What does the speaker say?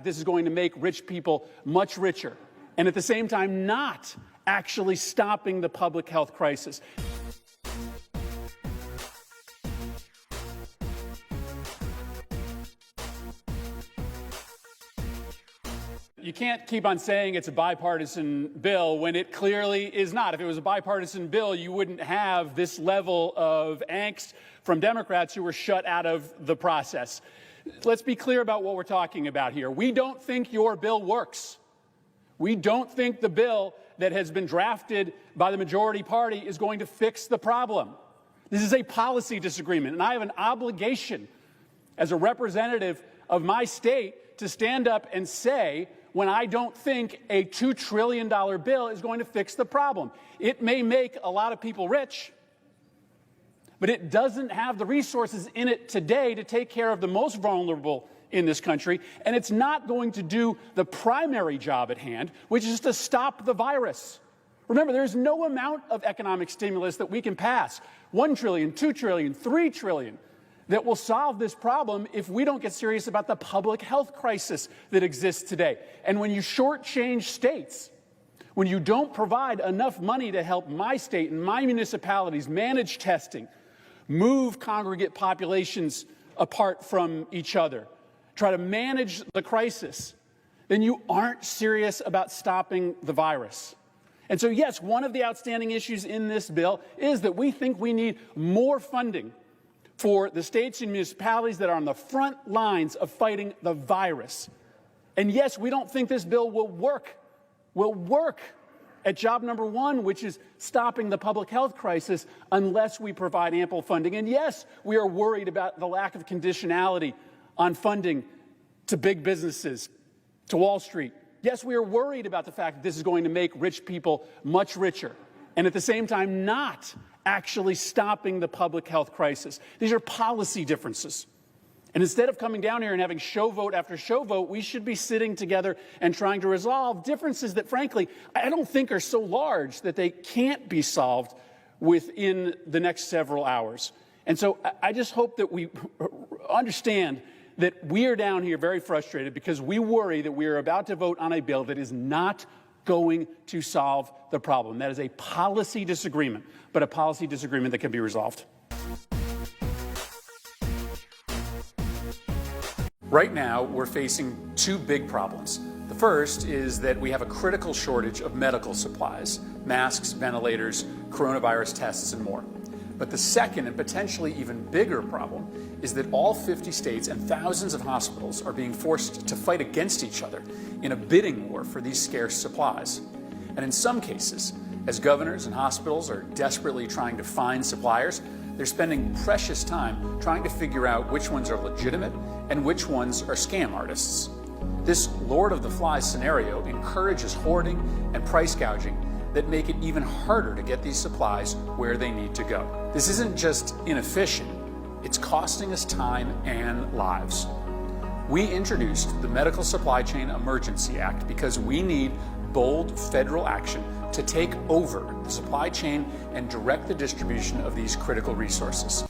that this is going to make rich people much richer, and at the same time not actually stopping the public health crisis. You can't keep on saying it's a bipartisan bill when it clearly is not. If it was a bipartisan bill, you wouldn't have this level of angst from Democrats who were shut out of the process. Let's be clear about what we're talking about here. We don't think your bill works. We don't think the bill that has been drafted by the majority party is going to fix the problem. This is a policy disagreement, and I have an obligation as a representative of my state to stand up and say when I don't think a $2 trillion bill is going to fix the problem. It may make a lot of people rich, but it doesn't have the resources in it today to take care of the most vulnerable in this country, and it's not going to do the primary job at hand, which is to stop the virus. Remember, there's no amount of economic stimulus that we can pass, $1 trillion, $2 trillion, $3 trillion, that will solve this problem if we don't get serious about the public health crisis that exists today. And when you shortchange states, when you don't provide enough money to help my state and my municipalities manage testing, move congregate populations apart from each other, try to manage the crisis, then you aren't serious about stopping the virus. And so, yes, one of the outstanding issues in this bill is that we think we need more funding for the states and municipalities that are on the front lines of fighting the virus. And yes, we don't think this bill will work at job number one, which is stopping the public health crisis, unless we provide ample funding. And yes, we are worried about the lack of conditionality on funding to big businesses, to Wall Street. Yes, we are worried about the fact that this is going to make rich people much richer, and at the same time not actually stopping the public health crisis. These are policy differences. And instead of coming down here and having show vote after show vote, we should be sitting together and trying to resolve differences that, frankly, I don't think are so large that they can't be solved within the next several hours. And so I just hope that we understand that we are down here very frustrated because we worry that we are about to vote on a bill that is not going to solve the problem. That is a policy disagreement, but a policy disagreement that can be resolved. Right now, we're facing two big problems. The first is that we have a critical shortage of medical supplies, masks, ventilators, coronavirus tests, and more. But the second and potentially even bigger problem is that all 50 states and thousands of hospitals are being forced to fight against each other in a bidding war for these scarce supplies. And in some cases, as governors and hospitals are desperately trying to find suppliers, they're spending precious time trying to figure out which ones are legitimate and which ones are scam artists. This Lord of the Flies scenario encourages hoarding and price gouging that make it even harder to get these supplies where they need to go. This isn't just inefficient, it's costing us time and lives. We introduced the Medical Supply Chain Emergency Act because we need bold federal action to take over the supply chain and direct the distribution of these critical resources.